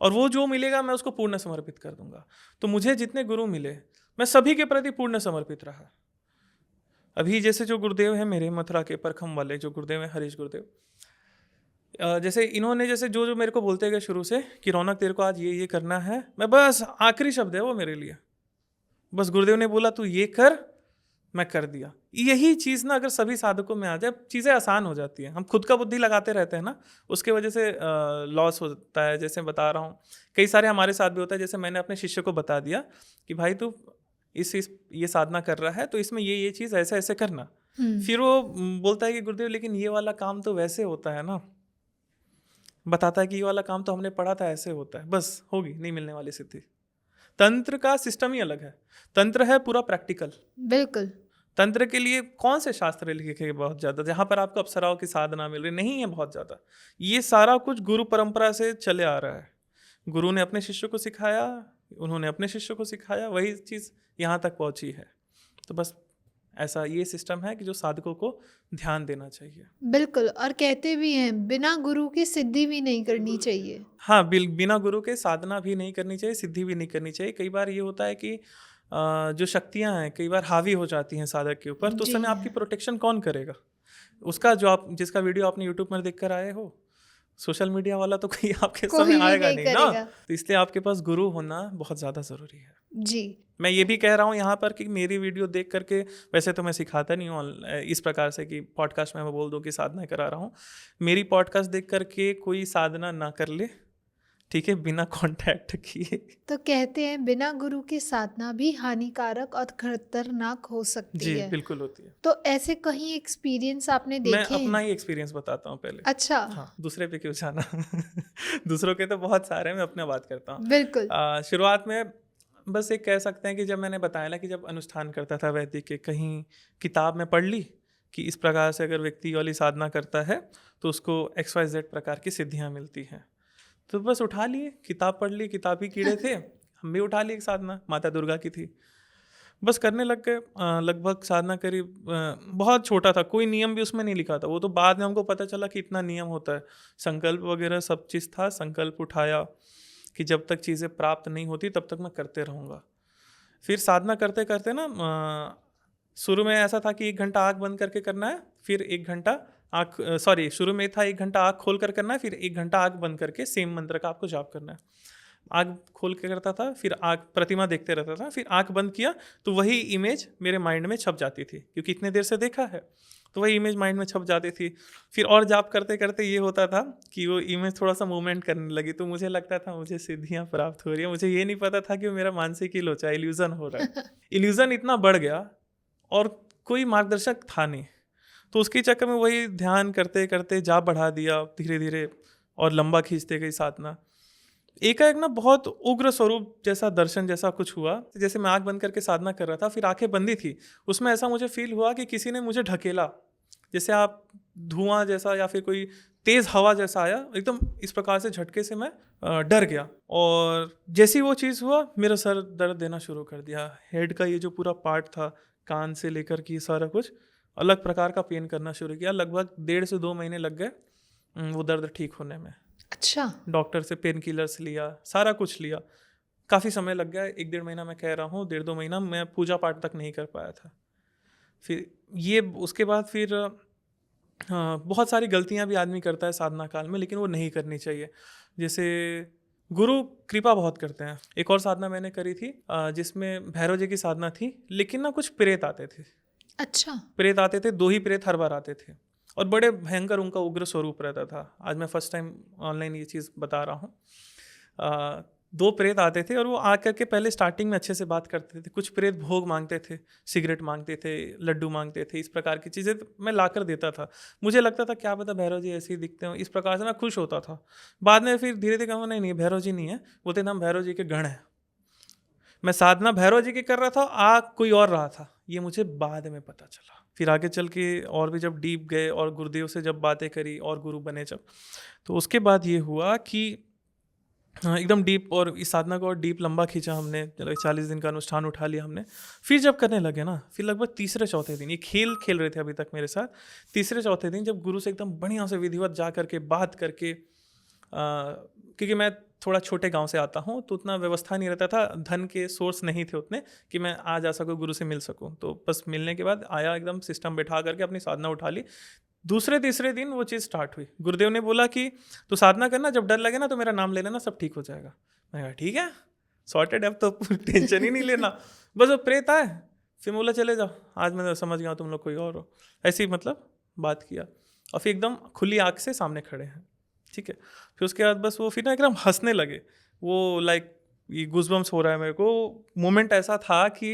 और वो जो मिलेगा मैं उसको पूर्ण समर्पित कर दूंगा। तो मुझे जितने गुरु मिले, मैं सभी के प्रति पूर्ण समर्पित रहा। अभी जैसे जो गुरुदेव हैं मेरे मथुरा के परखम वाले जो गुरुदेव हैं, हरीश गुरुदेव, जैसे इन्होंने जैसे जो जो मेरे को बोलते गए शुरू से कि रौनक तेरे को आज ये करना है, मैं बस आखिरी शब्द है वो मेरे लिए, बस गुरुदेव ने बोला तू ये कर, मैं कर दिया। यही चीज़ ना अगर सभी साधकों में आ जाए, चीज़ें आसान हो जाती हैं। हम खुद का बुद्धि लगाते रहते हैं ना, उसके वजह से लॉस होता है। जैसे बता रहा हूँ, कई सारे हमारे साथ भी होता है। जैसे मैंने अपने शिष्य को बता दिया कि भाई तू इस ये साधना कर रहा है तो इसमें ये चीज़ ऐसे ऐसे करना। फिर वो बोलता है कि गुरुदेव लेकिन ये वाला काम तो वैसे होता है ना, बताता है कि ये वाला काम तो हमने पढ़ा था ऐसे होता है, बस होगी नहीं मिलने वाली सिद्धि। तंत्र का सिस्टम ही अलग है। तंत्र है पूरा प्रैक्टिकल। बिल्कुल। तंत्र के लिए कौन से शास्त्र लिखे बहुत ज़्यादा जहाँ पर आपको अप्सराओं की साधना मिल रही नहीं है बहुत ज़्यादा। ये सारा कुछ गुरु परंपरा से चले आ रहा है। गुरु ने अपने शिष्य को सिखाया, उन्होंने अपने शिष्य को सिखाया, वही चीज़ यहाँ तक पहुँची है। तो बस ऐसा ये सिस्टम है कि जो साधकों को ध्यान देना चाहिए। बिल्कुल। और कहते भी हैं बिना गुरु की सिद्धि भी नहीं करनी चाहिए। हाँ, बिना गुरु के साधना भी नहीं करनी चाहिए, सिद्धि भी नहीं करनी चाहिए। कई बार ये होता है कि जो शक्तियाँ हैं कई बार हावी हो जाती हैं साधक के ऊपर, तो उस समय आपकी प्रोटेक्शन कौन करेगा? उसका जो आप जिसका वीडियो आपने यूट्यूब पर देख कर आए हो, सोशल मीडिया वाला तो कोई आपके समय आएगा नहीं ना। तो इसलिए आपके पास गुरु होना बहुत ज़्यादा ज़रूरी है जी। मैं ये भी कह रहा हूँ यहाँ पर कि मेरी वीडियो देख करके, वैसे तो मैं सिखाता नहीं हूँ इस प्रकार से कि पॉडकास्ट में मैं बोल दूँ कि साधना करा रहा हूँ। मेरी पॉडकास्ट देख करके कोई साधना ना कर ले, ठीक है, बिना कांटेक्ट किए। तो कहते हैं बिना गुरु की साधना भी हानिकारक और खतरनाक हो सकती जी, है। बिल्कुल होती है। तो ऐसे कहीं एक्सपीरियंस आपने देखे? मैं अपना ही एक्सपीरियंस बताता हूँ पहले। अच्छा। हाँ, दूसरे पे क्यों जाना दूसरों के तो बहुत सारे हैं, मैं अपना बात करता हूँ। बिल्कुल। शुरुआत में बस एक कह सकते हैं कि जब मैंने बताया ना कि जब अनुष्ठान करता था वैदिक के, कहीं किताब में पढ़ ली कि इस प्रकार से अगर व्यक्ति वाली साधना करता है तो उसको XYZ प्रकार की सिद्धियाँ मिलती हैं। तो बस उठा लिए, किताब पढ़ ली, किताब ही कीड़े थे, हम भी उठा ली एक साधना, माता दुर्गा की थी, बस करने लग गए। लगभग साधना करी, बहुत छोटा था, कोई नियम भी उसमें नहीं लिखा था। वो तो बाद में हमको पता चला कि इतना नियम होता है। संकल्प वगैरह सब चीज़ था, संकल्प उठाया कि जब तक चीज़ें प्राप्त नहीं होती तब तक मैं करते रहूँगा। फिर साधना करते करते ना शुरू में ऐसा था कि 1 घंटा आँख बंद करके करना है, फिर 1 घंटा शुरू में था 1 घंटा आँख खोल कर करना है, फिर 1 घंटा आँख बंद करके सेम मंत्र का आपको जाप करना है। आँख खोल के करता था, फिर आँख प्रतिमा देखते रहता था, फिर आँख बंद किया तो वही इमेज मेरे माइंड में छप जाती थी, क्योंकि इतने देर से देखा है तो वही इमेज माइंड में छप जाती थी। फिर और जाप करते करते ये होता था कि वो इमेज थोड़ा सा मूवमेंट करने लगी, तो मुझे लगता था मुझे सिद्धियाँ प्राप्त हो रही है। मुझे ये नहीं पता था कि वो मेरा मानसिक ही लोचा इल्यूजन हो रहा है। इल्यूजन इतना बढ़ गया और कोई मार्गदर्शक था नहीं, तो उसके चक्कर में वही ध्यान करते करते जाप बढ़ा दिया धीरे धीरे और लंबा खींचते गई साधना। एकाएक ना बहुत उग्र स्वरूप जैसा दर्शन जैसा कुछ हुआ। जैसे मैं आँख बंद करके साधना कर रहा था, फिर आंखें बंदी थी, उसमें ऐसा मुझे फील हुआ कि किसी ने मुझे ढकेला, जैसे आप धुआं जैसा या फिर कोई तेज़ हवा जैसा आया, एकदम इस प्रकार से झटके से मैं डर गया। और जैसी वो चीज़ हुआ मेरा सर दर्द देना शुरू कर दिया। हेड का ये जो पूरा पार्ट था, कान से लेकर के सारा कुछ अलग प्रकार का पेन करना शुरू किया। लगभग 1.5 से 2 महीने लग गए वो दर्द ठीक होने में। अच्छा। डॉक्टर से पेन किलर्स लिया, सारा कुछ लिया, काफ़ी समय लग गया। 1-1.5 महीना मैं कह रहा हूँ, 1.5-2 महीना मैं पूजा पाठ तक नहीं कर पाया था। फिर ये उसके बाद फिर हाँ, बहुत सारी गलतियाँ भी आदमी करता है साधना काल में, लेकिन वो नहीं करनी चाहिए। जैसे गुरु कृपा बहुत करते हैं। एक और साधना मैंने करी थी जिसमें भैरव जी की साधना थी, लेकिन ना कुछ प्रेत आते थे। अच्छा। प्रेत आते थे, 2 ही प्रेत हर बार आते थे और बड़े भयंकर उनका उग्र स्वरूप रहता था। आज मैं फर्स्ट टाइम ऑनलाइन ये चीज़ बता रहा हूँ। 2 प्रेत आते थे और वो आकर के पहले स्टार्टिंग में अच्छे से बात करते थे। कुछ प्रेत भोग मांगते थे, सिगरेट मांगते थे, लड्डू मांगते थे, इस प्रकार की चीज़ें मैं ला कर देता था। मुझे लगता था क्या पता भैरव जी ऐसे ही दिखते हो, इस प्रकार से मैं खुश होता था। बाद में फिर धीरे धीरे कहूँ नहीं भैरव जी नहीं है, बोलते नाम भैरव जी के गण है। मैं साधना भैरव जी की कर रहा था, कोई और रहा था, ये मुझे बाद में पता चला। फिर आगे चल के और भी जब डीप गए और गुरुदेव से जब बातें करी और गुरु बने जब, तो उसके बाद ये हुआ कि एकदम डीप, और इस साधना को और डीप लंबा खींचा हमने। 40 दिन का अनुष्ठान उठा लिया हमने। फिर जब करने लगे ना, फिर लगभग तीसरे चौथे दिन, ये खेल रहे थे अभी तक मेरे साथ, तीसरे चौथे दिन जब गुरु से एकदम बढ़िया से विधिवत जा करके बात करके, क्योंकि मैं थोड़ा छोटे गांव से आता हूँ, तो उतना व्यवस्था नहीं रहता था, धन के सोर्स नहीं थे उतने कि मैं आ जा सकूँ, गुरु से मिल सकूँ। तो बस मिलने के बाद आया, एकदम सिस्टम बैठा करके अपनी साधना उठा ली। दूसरे तीसरे दिन वो चीज़ स्टार्ट हुई। गुरुदेव ने बोला कि तू साधना करना, जब डर लगे ना तो मेरा नाम ले लेना, सब ठीक हो जाएगा। मैं कहा ठीक है, सॉर्टेड, अब तो टेंशन ही नहीं लेना, बस वो प्रेत आए। फिर बोला चले जाओ, आज मैं समझ गया तुम लोग कोई और हो, ऐसी मतलब बात किया। और फिर एकदम खुली आँख से सामने खड़े हैं, ठीक है। फिर उसके बाद बस वो फिर ना एकदम हंसने लगे। वो लाइक ये गूज़बम्स हो रहा है मेरे को। मोमेंट ऐसा था कि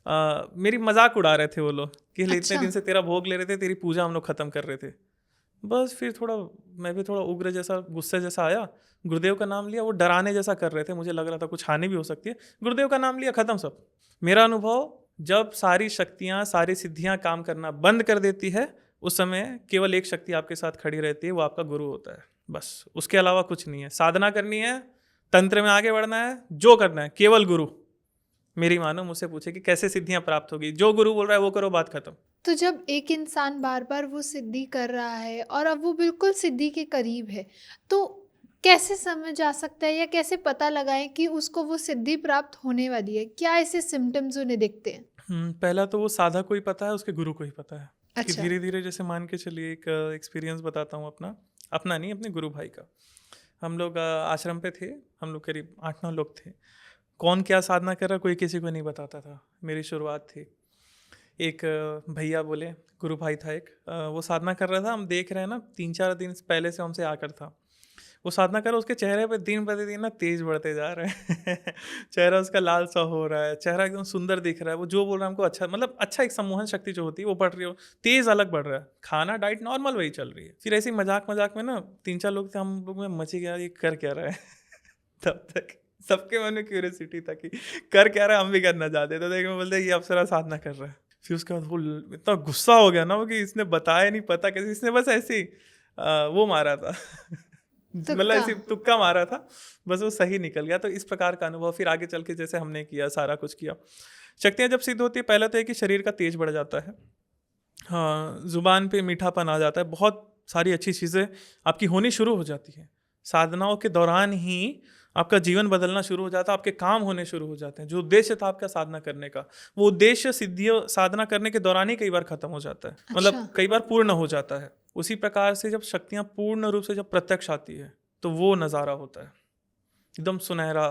मेरी मजाक उड़ा रहे थे वो लोग कि इतने अच्छा। दिन से तेरा भोग ले रहे थे, तेरी पूजा हम लोग ख़त्म कर रहे थे। बस फिर थोड़ा मैं भी थोड़ा उग्र जैसा, गुस्से जैसा आया। गुरुदेव का नाम लिया, वो डराने जैसा कर रहे थे, मुझे लग रहा था कुछ हानि भी हो सकती है। गुरुदेव का नाम लिया, ख़त्म सब। मेरा अनुभव, जब सारी शक्तियाँ, सारी सिद्धियाँ काम करना बंद कर देती है, उस समय केवल एक शक्ति आपके साथ खड़ी रहती है, वो आपका गुरु होता है। बस उसके अलावा कुछ नहीं है। साधना करनी है, तंत्र में आगे बढ़ना है, जो करना है, केवल गुरु। मेरी मानो मुझसे पूछे कि कैसे सिद्धियां प्राप्त होगी, जो गुरु बोल रहा है वो करो, बात खत्म। तो जब एक इंसान बार बार वो सिद्धि कर रहा है और अब वो बिल्कुल सिद्धि के करीब है, तो कैसे समझ आ सकता है या कैसे पता लगाएं कि उसको वो सिद्धि प्राप्त होने वाली है? क्या ऐसे सिम्टम्स उन्हें दिखते हैं? पहला तो वो साधक को ही पता है, उसके गुरु को ही पता है। कि अच्छा। धीरे धीरे, जैसे मान के चलिए, एक एक्सपीरियंस बताता हूँ अपना, अपना नहीं, अपने गुरु भाई का। हम लोग आश्रम पे थे, हम लोग करीब 8-9 लोग थे। कौन क्या साधना कर रहा कोई किसी को नहीं बताता था। मेरी शुरुआत थी, एक भैया बोले, गुरु भाई था एक, वो साधना कर रहा था, हम देख रहे हैं ना, 3-4 दिन पहले से हमसे आकर था। वो साधना कर रहा, उसके चेहरे पे दिन प्रतिदिन ना तेज बढ़ते जा रहे हैं चेहरा उसका लाल सा हो रहा है, चेहरा एकदम सुंदर दिख रहा है। वो जो बोल रहा है हमको अच्छा, मतलब अच्छा, एक सम्मोहन शक्ति जो होती है वो बढ़ रही है, तेज अलग बढ़ रहा है। खाना डाइट नॉर्मल वही चल रही है। फिर ऐसे मजाक मजाक में ना 3-4 लोग थे, हम लोग में मची गया ये कर क्या रहा है तब तक सबके मन में क्यूरियोसिटी था कि कर क्या रहा है, हम भी करना चाहते। तो देख में बोलते ये अप्सरा साधना कर रहा है। फिर उसके बाद वो इतना गुस्सा हो गया ना वो, कि इसने बताया नहीं, पता कैसे, इसने बस ऐसे ही वो मारा था मतलब ऐसे तुक्का मारा था, बस वो सही निकल गया। तो इस प्रकार का अनुभव फिर आगे चल के जैसे हमने किया, सारा कुछ किया। शक्तियाँ जब सिद्ध होती है, पहले तो है कि शरीर का तेज बढ़ जाता है, हाँ, जुबान पे मीठापन आ जाता है, बहुत सारी अच्छी चीज़ें आपकी होनी शुरू हो जाती है। साधनाओं के दौरान ही आपका जीवन बदलना शुरू हो जाता है, आपके काम होने शुरू हो जाते हैं। जो उद्देश्य था आपका साधना करने का, वो उद्देश्य सिद्धियों साधना करने के दौरान ही कई बार खत्म हो जाता है, मतलब अच्छा। कई बार पूर्ण हो जाता है। उसी प्रकार से जब शक्तियाँ पूर्ण रूप से जब प्रत्यक्ष आती है, तो वो नज़ारा होता है एकदम सुनहरा,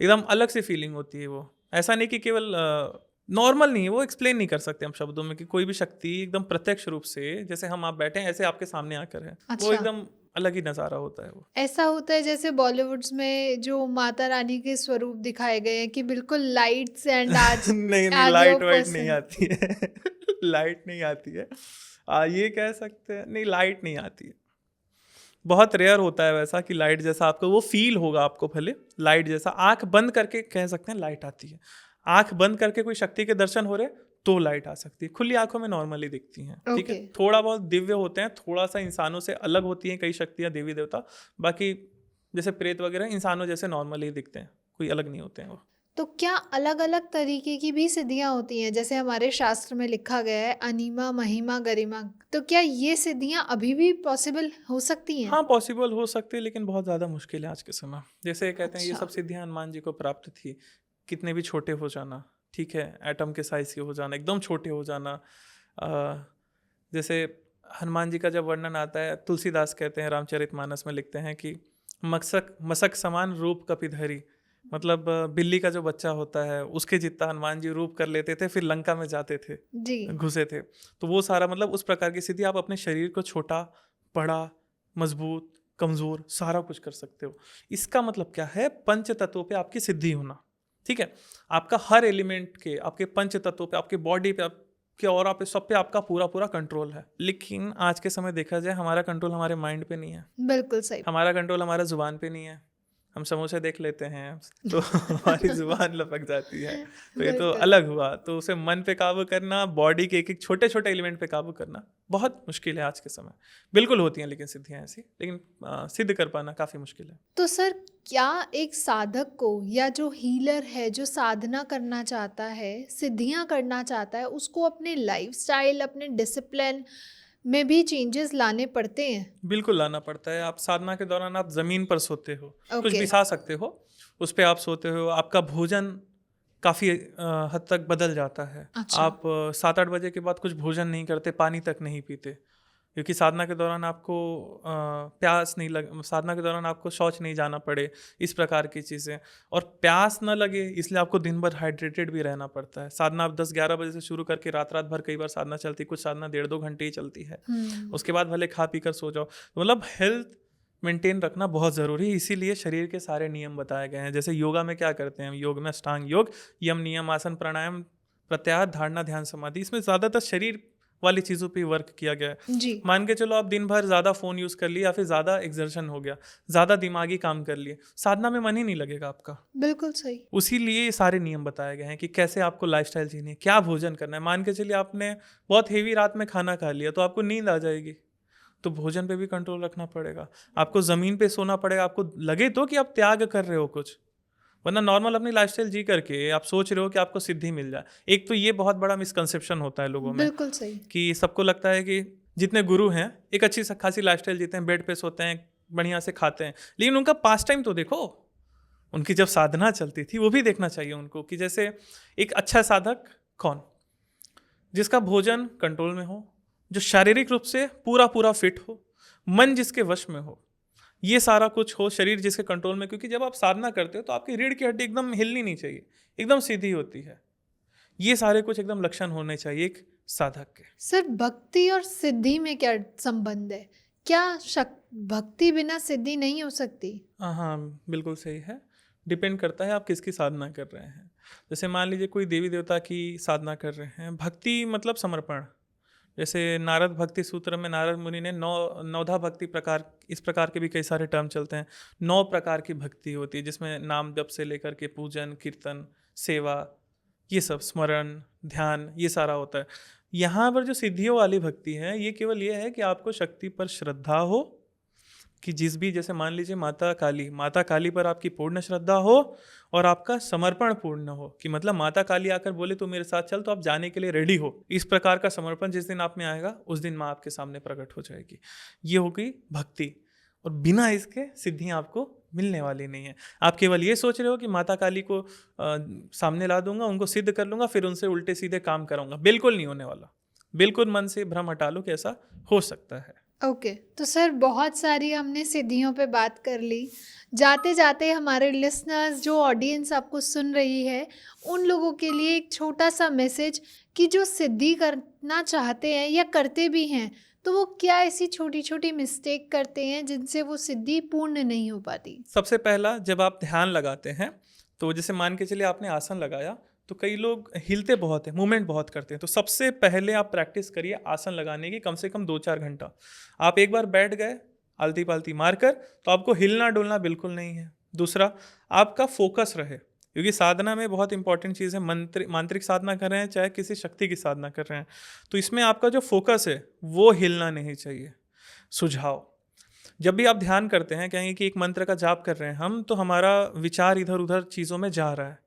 एकदम अलग सी फीलिंग होती है। वो ऐसा नहीं कि केवल नॉर्मल नहीं है, वो एक्सप्लेन नहीं कर सकते हम शब्दों में, कि कोई भी शक्ति एकदम प्रत्यक्ष रूप से, जैसे हम आप बैठे हैं ऐसे आपके सामने आकर है, वो अच्छा। एकदम अलग ही नज़ारा होता है वो। ऐसा होता है जैसे बॉलीवुड्स में जो माता रानी के स्वरूप दिखाए गए हैं कि बिल्कुल लाइट्स एंड आज नहीं नहीं, आज वो लाइट वाइट नहीं पर्सन। आती है लाइट नहीं आती है, ये कह सकते हैं, नहीं लाइट नहीं आती है। बहुत रेयर होता है वैसा कि लाइट जैसा आपको वो फील होगा, आपको भले लाइट जैसा। आंख बंद करके कह सकते हैं लाइट आती है, आंख बंद करके कोई शक्ति के दर्शन हो रहे तो लाइट आ सकती है, खुली आंखों में नॉर्मली दिखती हैं, ठीक है। ओके। थोड़ा बहुत दिव्य होते हैं, थोड़ा सा इंसानों से अलग होती हैं कई शक्तियाँ, देवी देवता। बाकी जैसे प्रेत वगैरह इंसानों जैसे नॉर्मली दिखते हैं, कोई अलग नहीं होते हैं वो। तो क्या अलग अलग तरीके की भी सिद्धियां होती हैं? जैसे हमारे शास्त्र में लिखा गया है अनिमा महिमा गरिमा, तो क्या ये सिद्धियां अभी भी पॉसिबल हो सकती हैं? हाँ, पॉसिबल हो सकते हैं, लेकिन बहुत ज़्यादा मुश्किल है आज के समय। जैसे कहते हैं ये अच्छा। सब सिद्धियाँ हनुमान जी को प्राप्त थी, कितने भी छोटे हो जाना, ठीक है, एटम के साइज़ के हो जाना, एकदम छोटे हो जाना। जैसे हनुमान जी का जब वर्णन आता है, तुलसीदास कहते हैं, रामचरितमानस में लिखते हैं कि मकसक मसक समान रूप कपिधरी, मतलब बिल्ली का जो बच्चा होता है उसके जितना हनुमान जी रूप कर लेते थे, फिर लंका में जाते थे, जी। घुसे थे। तो वो सारा मतलब उस प्रकार की सिद्धि, आप अपने शरीर को छोटा, बड़ा, मजबूत, कमज़ोर, सारा कुछ कर सकते हो। इसका मतलब क्या है, पंच तत्वों पे आपकी सिद्धि होना, ठीक है। आपका हर एलिमेंट के, आपके पंच तत्वों पे, आपके बॉडी पे, आपके ऑरा पे, सब पे आपका पूरा पूरा कंट्रोल है। लेकिन आज के समय देखा जाए, हमारा कंट्रोल हमारे माइंड पे नहीं है, बिल्कुल सही। हमारा कंट्रोल हमारा जुबान पे नहीं है। हम समोसे देख लेते हैं तो हमारी जुबान लपक जाती है, तो ये तो बिल्कुल। अलग हुआ। तो उसे मन पे काबू करना, बॉडी के एक एक छोटे छोटे एलिमेंट पे काबू करना बहुत मुश्किल है आज के समय। बिल्कुल होती हैं लेकिन सिद्धियाँ ऐसी, लेकिन सिद्ध कर पाना काफ़ी मुश्किल है। तो सर, क्या एक साधक को या जो हीलर है, जो साधना करना चाहता है, सिद्धियां करना चाहता है, उसको अपने लाइफस्टाइल, अपने डिसिप्लिन में भी चेंजेस लाने पड़ते हैं? बिल्कुल लाना पड़ता है। आप साधना के दौरान आप ज़मीन पर सोते हो, कुछ ओके। बिछा सकते हो, उस पे आप सोते हो। आपका भोजन काफ़ी हद तक बदल जाता है। अच्छा। आप 7-8 बजे के बाद कुछ भोजन नहीं करते, पानी तक नहीं पीते, क्योंकि साधना के दौरान आपको प्यास नहीं लग साधना के दौरान आपको शौच नहीं जाना पड़े, इस प्रकार की चीज़ें। और प्यास ना लगे इसलिए आपको दिन भर हाइड्रेटेड भी रहना पड़ता है। साधना आप 10-11 बजे से शुरू करके रात रात भर कई बार साधना चलती है, कुछ साधना 1.5-2 घंटे ही चलती है। उसके बाद भले खा पी कर सो जाओ। तो मतलब हेल्थ मेंटेन रखना बहुत ज़रूरी है, इसीलिए शरीर के सारे नियम बताए गए हैं। जैसे योगा में क्या करते हैं, योग में अष्टांग योग, यम नियम आसन प्राणायाम प्रत्याहार धारणा ध्यान समाधि, इसमें ज़्यादातर शरीर वाली चीज़ों पे वर्क किया गया है। जी। मान के चलो आप दिन भर ज़्यादा फ़ोन यूज़ कर लिया, या फिर ज़्यादा एक्सर्शन हो गया, ज़्यादा दिमागी काम कर लिए, साधना में मन ही नहीं लगेगा आपका। बिल्कुल सही। उसी लिए ये सारे नियम बताए गए हैं कि कैसे आपको लाइफस्टाइल जीनी है, क्या भोजन करना है। मान के चलिए आपने बहुत हेवी रात में खाना खा लिया, तो आपको नींद आ जाएगी, तो भोजन पे भी कंट्रोल रखना पड़ेगा। आपको ज़मीन पे सोना पड़ेगा, आपको लगे तो कि आप त्याग कर रहे हो कुछ, वरना नॉर्मल अपनी लाइफस्टाइल जी करके आप सोच रहे हो कि आपको सिद्धि मिल जाए। एक तो ये बहुत बड़ा मिसकंसेप्शन होता है लोगों में, बिल्कुल सही। कि सबको लगता है कि जितने गुरु हैं एक अच्छी खासी लाइफस्टाइल जीते हैं, बेड पे सोते हैं, बढ़िया से खाते हैं, लेकिन उनका पास टाइम तो देखो, उनकी जब साधना चलती थी वो भी देखना चाहिए उनको। कि जैसे एक अच्छा साधक कौन, जिसका भोजन कंट्रोल में हो, जो शारीरिक रूप से पूरा पूरा फिट हो, मन जिसके वश में हो, ये सारा कुछ हो, शरीर जिसके कंट्रोल में। क्योंकि जब आप साधना करते हो तो आपकी रीढ़ की हड्डी एकदम हिलनी नहीं चाहिए, एकदम सीधी होती है। ये सारे कुछ एकदम लक्षण होने चाहिए एक साधक के। सर, भक्ति और सिद्धि में क्या संबंध है? क्या भक्ति बिना सिद्धि नहीं हो सकती? हाँ, बिल्कुल सही है। डिपेंड करता है आप किसकी साधना कर रहे हैं। जैसे मान लीजिए कोई देवी देवता की साधना कर रहे हैं, भक्ति मतलब समर्पण। जैसे नारद भक्ति सूत्र में नारद मुनि ने नौधा भक्ति प्रकार, इस प्रकार के भी कई सारे टर्म चलते हैं। 9 प्रकार की भक्ति होती है, जिसमें नाम जप से लेकर के पूजन, कीर्तन, सेवा, ये सब, स्मरण, ध्यान, ये सारा होता है। यहाँ पर जो सिद्धियों वाली भक्ति है, ये केवल ये है कि आपको शक्ति पर श्रद्धा हो, कि जिस भी, जैसे मान लीजिए माता काली पर आपकी पूर्ण श्रद्धा हो और आपका समर्पण पूर्ण हो, कि मतलब माता काली आकर बोले तो मेरे साथ चल, तो आप जाने के लिए रेडी हो। इस प्रकार का समर्पण जिस दिन आप में आएगा, उस दिन माँ आपके सामने प्रकट हो जाएगी। ये हो गई भक्ति। और बिना इसके सिद्धियाँ आपको मिलने वाली नहीं है। आप केवल ये सोच रहे हो कि माता काली को सामने ला दूंगा, उनको सिद्ध कर लूंगा, फिर उनसे उल्टे सीधे काम कराऊंगा, बिल्कुल नहीं होने वाला। बिल्कुल मन से भ्रम हटा लो कि ऐसा हो सकता है। ओके। तो सर, बहुत सारी हमने सिद्धियों पे बात कर ली। जाते जाते हमारे लिसनर्स, जो ऑडियंस आपको सुन रही है, उन लोगों के लिए एक छोटा सा मैसेज, कि जो सिद्धि करना चाहते हैं या करते भी हैं, तो वो क्या ऐसी छोटी छोटी मिस्टेक करते हैं जिनसे वो सिद्धि पूर्ण नहीं हो पाती? सबसे पहला, जब आप ध्यान लगाते हैं, तो जैसे मान के चलिए आपने आसन लगाया, तो कई लोग हिलते बहुत हैं, मूवमेंट बहुत करते हैं। तो सबसे पहले आप प्रैक्टिस करिए आसन लगाने की, कम से कम 2-4 घंटा। आप एक बार बैठ गए आलती पालती मारकर, तो आपको हिलना डुलना बिल्कुल नहीं है। दूसरा, आपका फोकस रहे, क्योंकि साधना में बहुत इंपॉर्टेंट चीज़ है, मांत्रिक साधना कर रहे हैं चाहे किसी शक्ति की साधना कर रहे हैं, तो इसमें आपका जो फोकस है वो हिलना नहीं चाहिए। सुझाव, जब भी आप ध्यान करते हैं, कहेंगे कि एक मंत्र का जाप कर रहे हैं हम, तो हमारा विचार इधर उधर चीज़ों में जा रहा है,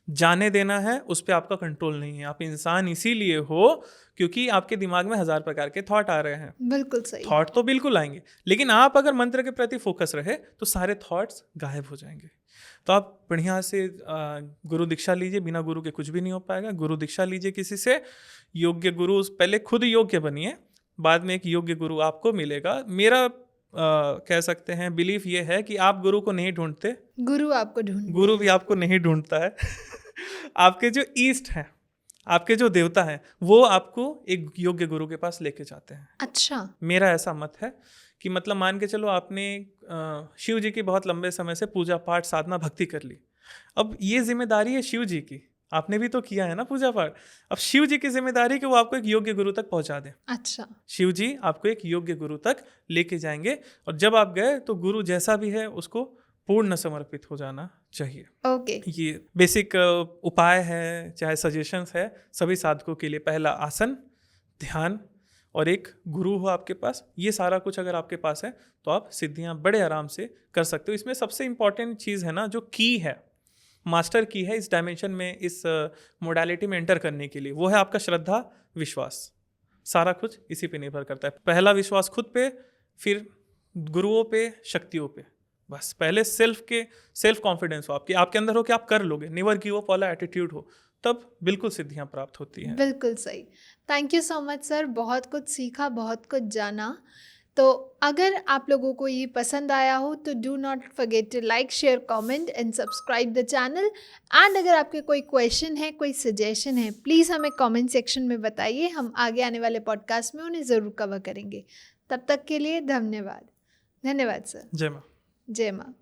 जाने देना है, उस पर आपका कंट्रोल नहीं है। आप इंसान इसीलिए हो क्योंकि आपके दिमाग में 1000 प्रकार के थॉट आ रहे हैं। बिल्कुल सही। थॉट तो बिल्कुल आएंगे, लेकिन आप अगर मंत्र के प्रति फोकस रहे तो सारे थॉट्स गायब हो जाएंगे। तो आप बढ़िया से गुरु दीक्षा लीजिए, बिना गुरु के कुछ भी नहीं हो पाएगा। गुरु दीक्षा लीजिए किसी से, योग्य गुरु, पहले खुद योग्य बनिए, बाद में एक योग्य गुरु आपको मिलेगा। मेरा कह सकते हैं बिलीफ ये है कि आप गुरु को नहीं ढूंढते, गुरु आपको ढूंढते गुरु भी आपको नहीं ढूंढता है। आपके जो ईस्ट हैं, आपके जो देवता हैं, वो आपको एक योग्य गुरु के पास लेके जाते हैं। अच्छा। मेरा ऐसा मत है कि मतलब मान के चलो आपने शिव जी की बहुत लंबे समय से पूजा पाठ साधना भक्ति कर ली, अब ये जिम्मेदारी है शिव जी की, आपने भी तो किया है ना पूजा पाठ। अब शिव जी की जिम्मेदारी कि वो आपको एक योग्य गुरु तक पहुंचा दें। अच्छा। शिव जी आपको एक योग्य गुरु तक लेके जाएंगे, और जब आप गए तो गुरु जैसा भी है उसको पूर्ण समर्पित हो जाना चाहिए। ओके। ये बेसिक उपाय है, चाहे सजेशंस है सभी साधकों के लिए। पहला आसन, ध्यान, और एक गुरु हो आपके पास। ये सारा कुछ अगर आपके पास है तो आप सिद्धियां बड़े आराम से कर सकते हो। इसमें सबसे इंपॉर्टेंट चीज़ है ना, जो की है, मास्टर की है इस डायमेंशन में, इस मोडालिटी में एंटर करने के लिए, वो है आपका श्रद्धा, विश्वास। सारा कुछ इसी पे निर्भर करता है। पहला विश्वास खुद पे, फिर गुरुओं पे, शक्तियों पे। बस पहले सेल्फ कॉन्फिडेंस हो आपके अंदर हो कि आप कर लोगे, नेवर गिव अप वाला एटीट्यूड हो, तब बिल्कुल सिद्धियां प्राप्त होती हैं। बिल्कुल सही। Thank you so much sir, बहुत कुछ सीखा, बहुत कुछ जाना। तो अगर आप लोगों को ये पसंद आया हो तो do not forget to like, share, comment and subscribe the channel. And अगर आपके कोई क्वेश्चन है, कोई सजेशन है, प्लीज़ हमें कमेंट सेक्शन में बताइए, हम आगे आने वाले पॉडकास्ट में उन्हें ज़रूर कवर करेंगे। तब तक के लिए धन्यवाद। धन्यवाद सर। जय माँ। जय माँ।